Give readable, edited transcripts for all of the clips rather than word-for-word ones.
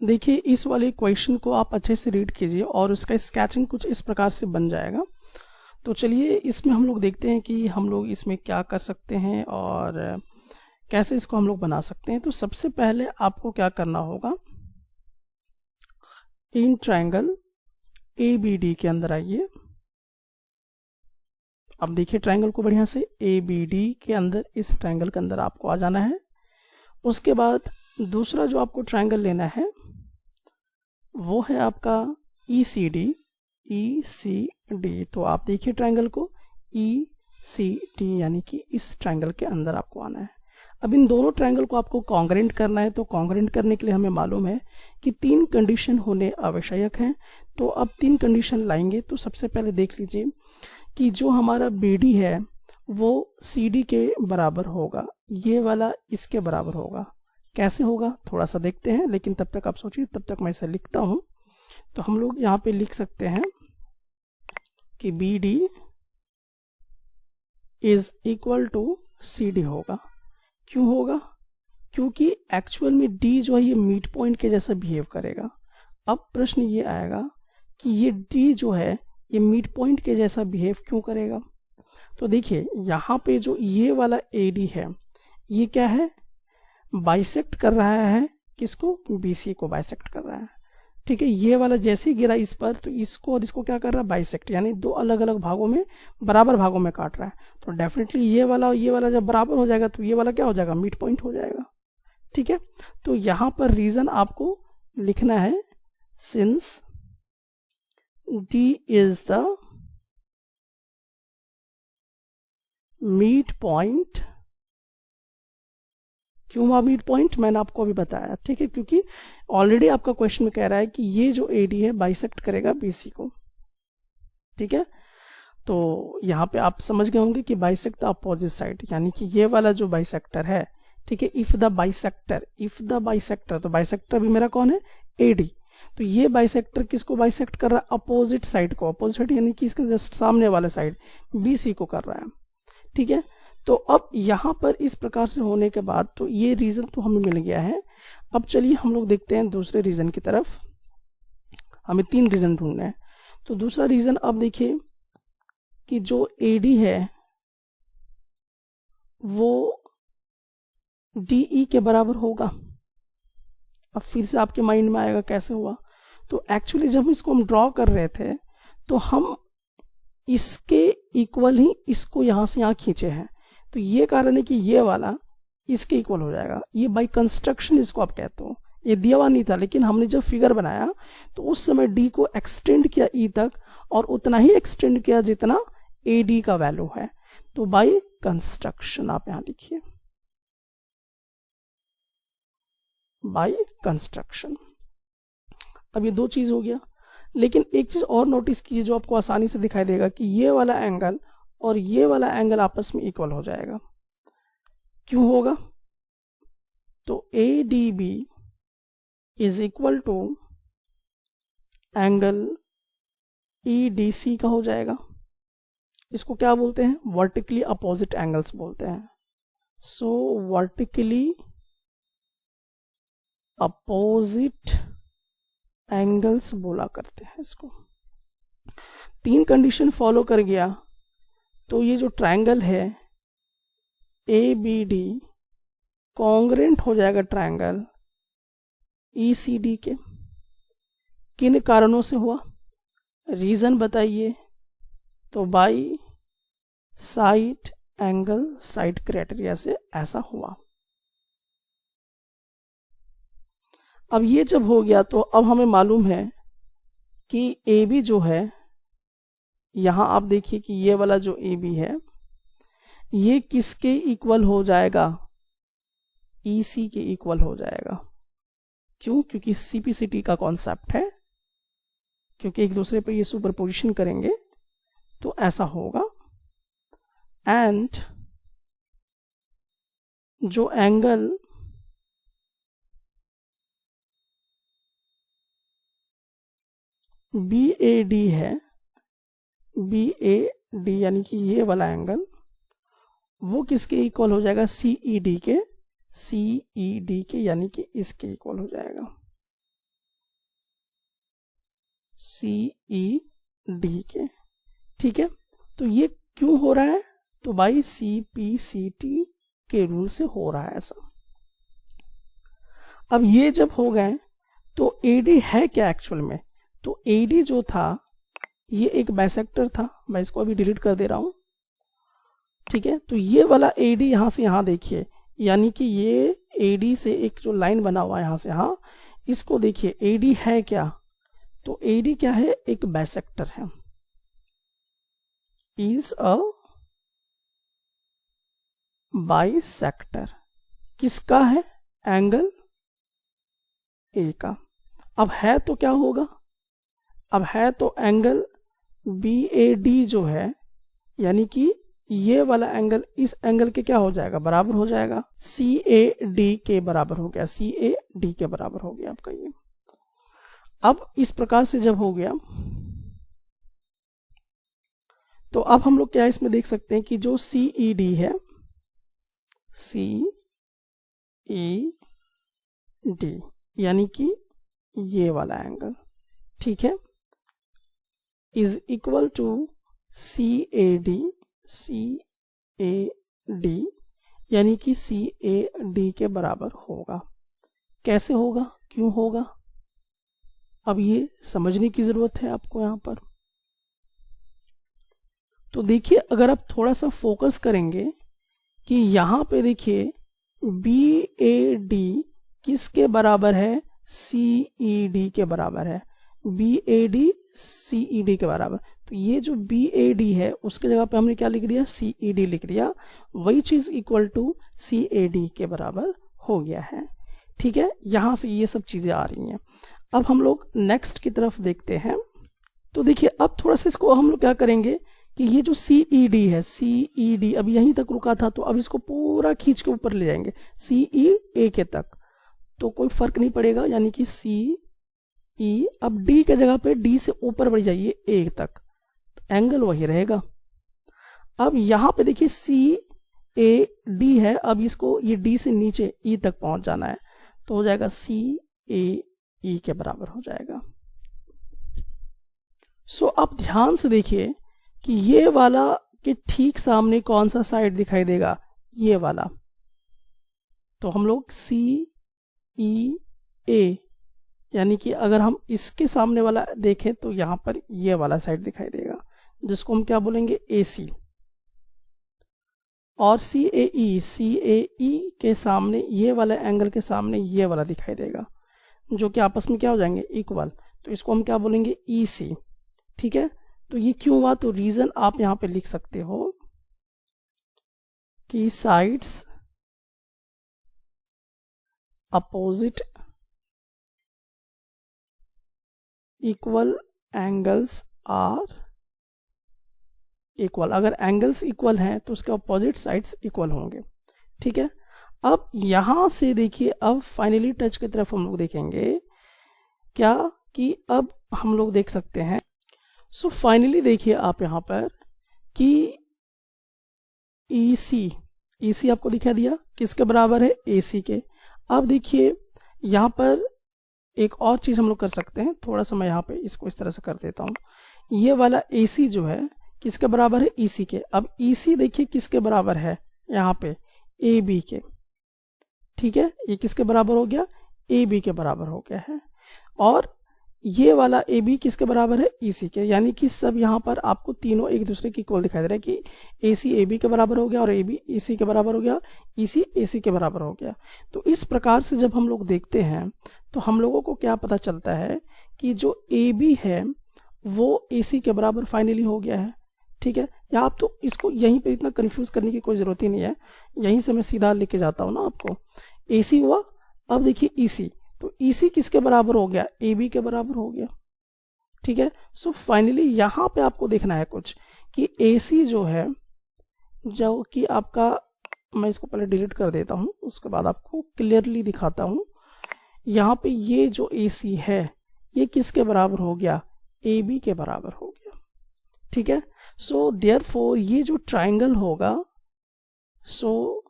देखिए इस वाले क्वेश्चन को आप अच्छे से रीड कीजिए और उसका स्केचिंग कुछ इस प्रकार से बन जाएगा। तो चलिए इसमें हम लोग देखते हैं कि हम लोग इसमें क्या कर सकते हैं और कैसे इसको हम लोग बना सकते हैं। तो सबसे पहले आपको क्या करना होगा, इन ट्रायंगल ABD के अंदर आइए। अब देखिए ट्रायंगल को बढ़िया से, ABD के अंदर, इस ट्रायंगल के अंदर आपको आ जाना है। उसके बाद दूसरा जो आपको ट्रायंगल लेना है वो है आपका ECD। तो आप देखिए ट्रायंगल को ECD, यानी कि इस ट्रायंगल के अंदर आपको आना है। अब इन दोनों ट्रायंगल को आपको कॉन्ग्रेंट करना है। तो कॉन्ग्रेंट करने के लिए हमें मालूम है कि 3 कंडीशन होने आवश्यक हैं। तो अब 3 कंडीशन लाएंगे। तो सबसे पहले देख लीजिए कि जो हमारा BD है वो CD के बराबर होगा, ये वाला इसके बराबर होगा। कैसे होगा थोड़ा सा देखते हैं, लेकिन तब तक आप सोचिए, तब तक मैं इसे लिखता हूं। तो हम लोग यहाँ पे लिख सकते हैं कि BD is equal to CD होगा। क्यों होगा? क्योंकि एक्चुअल में D जो है ये मिड पॉइंट के जैसा बिहेव करेगा। अब प्रश्न ये आएगा कि ये D जो है ये मिड पॉइंट के जैसा बिहेव क्यों करेगा। तो देखिए यहाँ पे जो ये वाला AD है ये क्या है, बाइसेक्ट कर रहा है किसको, BC को बाइसेक्ट कर रहा है। ठीक है, ये वाला जैसे ही गिरा इस पर तो इसको और इसको क्या कर रहा है, बाइसेक्ट, यानी 2 अलग अलग भागों में, बराबर भागों में काट रहा है। तो डेफिनेटली ये वाला और ये वाला जब बराबर हो जाएगा तो ये वाला क्या हो जाएगा, मिड पॉइंट हो जाएगा। ठीक है, तो यहां पर रीजन आपको लिखना है, since D is the mid point. क्यों हुआ मिड पॉइंट, मैंने आपको अभी बताया। ठीक है, क्योंकि ऑलरेडी आपका क्वेश्चन में कह रहा है कि ये जो AD है बाइसेक्ट करेगा BC को। ठीक है, तो यहाँ पे आप समझ गए होंगे कि बाइसेक्ट द अपोजिट साइड, यानी कि ये वाला जो बाइसेक्टर है। ठीक है, इफ द बाइसेक्टर, तो बाइसेक्टर भी मेरा कौन है, AD। तो ये बाइसेक्टर किसको बाइसेक्ट कर रहा है, अपोजिट साइड को। अपोजिट यानी कि इसके जस्ट सामने वाले साइड BC को कर रहा है। ठीक है, तो अब यहां पर इस प्रकार से होने के बाद तो ये रीजन तो हमें मिल गया है। अब चलिए हम लोग देखते हैं दूसरे रीजन की तरफ। हमें 3 रीजन ढूंढने हैं। तो दूसरा रीजन अब देखिए कि जो AD है वो DE के बराबर होगा। अब फिर से आपके माइंड में आएगा कैसे हुआ। तो एक्चुअली जब इसको हम ड्रॉ कर रहे थे तो हम इसके इक्वल ही इसको यहां से यहां खींचे हैं। तो ये कारण है कि ये वाला इसके इक्वल हो जाएगा। ये बाय कंस्ट्रक्शन इसको आप कहते हो, ये दिया हुआ नहीं था, लेकिन हमने जब फिगर बनाया तो उस समय D को एक्सटेंड किया E तक, और उतना ही एक्सटेंड किया जितना AD का वैल्यू है। तो बाय कंस्ट्रक्शन आप यहां लिखिए, बाय कंस्ट्रक्शन। अब ये 2 चीज हो गया, लेकिन एक चीज और नोटिस कीजिए जो आपको आसानी से दिखाई देगा कि ये वाला एंगल और ये वाला एंगल आपस में इक्वल हो जाएगा। क्यों होगा? तो ADB is equal to angle EDC का हो जाएगा। इसको क्या बोलते हैं, वर्टिकली अपोजिट एंगल्स बोलते हैं। सो वर्टिकली अपोजिट एंगल्स बोला करते हैं इसको। 3 कंडीशन फॉलो कर गया तो ये जो ट्रायंगल है ABD कॉन्ग्रेंट हो जाएगा ट्रायंगल ECD के। किन कारणों से हुआ, रीजन बताइए। तो by side angle side criteria से ऐसा हुआ। अब ये जब हो गया तो अब हमें मालूम है कि AB जो है, यहां आप देखिए कि ये वाला जो AB है ये किसके इक्वल हो जाएगा, EC के इक्वल हो जाएगा। क्यों? क्योंकि CPCT का कॉन्सेप्ट है, क्योंकि एक दूसरे पे ये सुपरपोजिशन करेंगे तो ऐसा होगा। एंड जो एंगल BAD है, BAD यानी कि ये वाला एंगल वो किसके इक्वल हो जाएगा, CED के, यानी कि इसके इक्वल हो जाएगा। CED के। ठीक है, तो ये क्यों हो रहा है? तो भाई CPCT के रूल से हो रहा है ऐसा। अब ये जब हो गए तो AD है क्या एक्चुअल में? तो AD जो था ये एक बाइसेक्टर था, मैं इसको अभी डिलीट कर दे रहा हूं। ठीक है, तो ये वाला AD यहां से यहां देखिए, यानी कि ये AD से एक जो लाइन बना हुआ है यहां से यहां, इसको देखिए AD है क्या? तो AD क्या है? एक बाइसेक्टर है, इज अ बाइसेक्टर। किसका है? एंगल A का। अब है तो क्या होगा? अब है तो एंगल BAD जो है, यानी कि ये वाला एंगल इस एंगल के क्या हो जाएगा? बराबर हो जाएगा, CAD के बराबर हो गया, CAD के बराबर हो गया आपका ये। अब इस प्रकार से जब हो गया तो अब हम लोग क्या इसमें देख सकते हैं कि जो CED है, CED यानी कि ये वाला एंगल, ठीक है, इज इक्वल टू CAD यानी कि CAD के बराबर होगा। कैसे होगा? क्यों होगा? अब ये समझने की जरूरत है आपको यहां पर। तो देखिए, अगर आप थोड़ा सा फोकस करेंगे कि यहां पे देखिए BAD किसके बराबर है? CED के बराबर है, BAD CED के बराबर। तो ये जो BAD है उसके जगह पे हमने क्या लिख दिया? CED लिख दिया। वही चीज इक्वल टू CAD के बराबर हो गया है। ठीक है, यहां से ये सब चीजें आ रही हैं। अब हम लोग नेक्स्ट की तरफ देखते हैं। तो देखिए, अब थोड़ा सा इसको हम लोग क्या करेंगे कि ये जो CED है, CED अब यहीं तक रुका था, तो अब इसको पूरा खींच के ऊपर ले जाएंगे CEA के तक, तो कोई फर्क नहीं पड़ेगा, यानी कि CE अब D के जगह पे D से ऊपर बढ़ जाइए A तक, तो एंगल वही रहेगा। अब यहां पे देखिए CAD है, अब इसको ये D से नीचे E तक पहुंच जाना है, तो हो जाएगा CAE के बराबर हो जाएगा। सो आप ध्यान से देखिए कि ये वाला के ठीक सामने कौन सा साइड दिखाई देगा? ये वाला। तो हम लोग CEA यानी कि अगर हम इसके सामने वाला देखें तो यहां पर ये वाला साइड दिखाई देगा, जिसको हम क्या बोलेंगे? AC। और CAE के सामने ये वाला एंगल के सामने ये वाला दिखाई देगा, जो कि आपस में क्या हो जाएंगे? इक्वल। तो इसको हम क्या बोलेंगे? EC। ठीक है, तो ये क्यों हुआ? तो रीजन आप यहां पे लिख सकते हो कि sides opposite equal angles are equal. अगर एंगल्स इक्वल हैं तो उसके अपोजिट साइड्स इक्वल होंगे। ठीक है, अब यहां से देखिए, अब फाइनली टच की तरफ हम लोग देखेंगे क्या कि अब हम लोग देख सकते हैं। सो फाइनली देखिए आप यहां पर कि EC आपको दिखा दिया किसके बराबर है? AC के। अब देखिए यहां पर एक और चीज हम लोग कर सकते हैं, थोड़ा सा मैं यहां पे इसको इस तरह से कर देता हूं। ये वाला AC जो है किसके बराबर है? EC के। अब EC देखिए किसके बराबर है? यहां पे AB के। ठीक है, ये किसके बराबर हो गया? AB के बराबर हो गया है। और ये वाला AB किसके बराबर है? EC के। यानी कि सब यहाँ पर आपको तीनों एक दूसरे की इक्वल दिखाई दे रहा है कि AC AB के बराबर हो गया और AB EC के बराबर हो गया, EC AC के बराबर हो गया। तो इस प्रकार से जब हम लोग देखते हैं तो हम लोगों को क्या पता चलता है कि जो AB है वो AC के बराबर फाइनली हो गया है। ठीक है, या आप तो इसको यहीं पर इतना कंफ्यूज करने की कोई जरूरत ही नहीं है, यहीं से मैं सीधा लेके जाता हूँ ना आपको। AC हुआ, अब देखिए EC, तो EC किसके बराबर हो गया? AB के बराबर हो गया। ठीक है, सो फाइनली यहां पे आपको देखना है कुछ कि AC जो है, जो कि आपका, मैं इसको पहले डिलीट कर देता हूं, उसके बाद आपको क्लियरली दिखाता हूं। यहां पे ये जो AC है ये किसके बराबर हो गया? AB के बराबर हो गया। ठीक है, सो देयरफॉर ये जो ट्राइंगल होगा, सो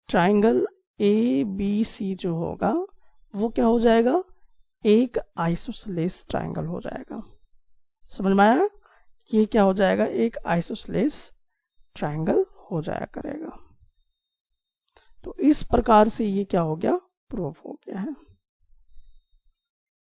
ट्राइंगल ABC जो होगा वो क्या हो जाएगा? एक आइसोसेलेस ट्रायंगल हो जाएगा। समझ में आया? ये क्या हो जाएगा? एक आइसोसेलेस ट्रायंगल हो जाया करेगा। तो इस प्रकार से ये क्या हो गया? प्रूव हो गया है।